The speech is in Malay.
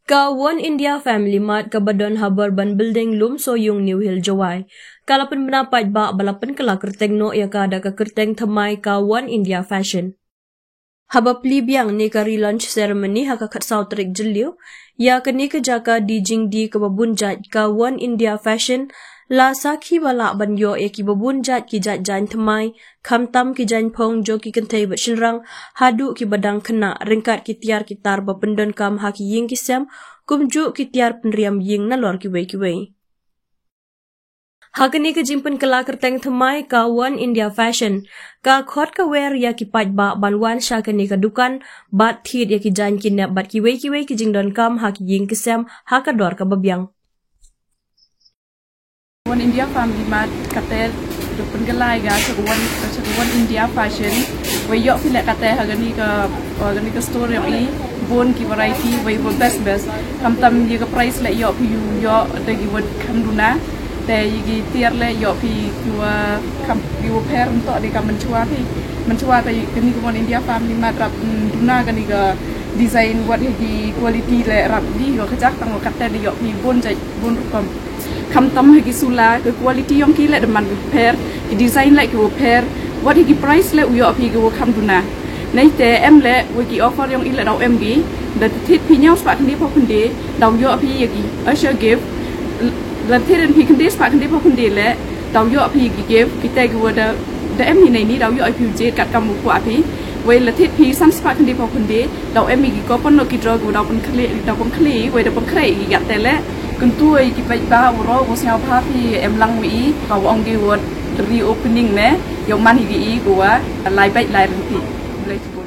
Ka One India Family Mart ka Badon Habar Ban Building Lum Soyung New Hill Jawai. Kalapan menapat ba balapan kala kerteng no ya ka ada ka kerteng thamai ka One India Fashion. Haba plibiang ni ka relaunch ceremony haka kat sautrik jeliu ya kani ka jaka di jingdi ka babunjat ka One India Fashion la sakhi bala banyo ya ki babunjat ki jat jan thamai khamtam ki jan phong jo ki kantai bat shinrang hadu ki badang kena ringkat ki tiar ki tar ba pendon kam haki ying ki sem kumju ki tiar penriam ying na lor ki wei Hakani ka jimpen kala kerteng thamai ka One India Fashion ka khot ka wear ya ki pat ba banwan sha kani ka dukan bat thit ya ki jan ki ne bat ki wei ki jingdon kam haki ying ki sem haka dor ka babyang One India Family Mart kate dupen galai ga One India Fashion we yok pile kate hagani ka store yang i bon ki variety we best kam ye ka price le yok pi yo de gi wot kam duna te yigi tier le yok pi dua kam yu pair untuk de kam menchua te kini One India Family Mart rap duna kani ka design what higi quality le rap di yo kajak tang kate de yok pi bon kom kam tam hagi sula ke quality yang ki le deman pair ki design like ke pair what higi price le yo pi ke kam duna nei te em le wiki offer yang ile dau em gi da thit pi nyau spa kni po kunde dau yo pi yagi usher give la thit pi kni spa kni po kunde le dau yo pi gi give ki te gi da em ni nei ni dau yo pi je kat kam ku api we la thit pi sam spa kni po kunde dau em gi ko pon no ki dro gu dau pon khli we da pon khrei gi gat te le kun tu ki pai ba ro go siao pha pi em lang wi ka ong gi wot reopening ne yo man hi gi go wa lai bai lai ri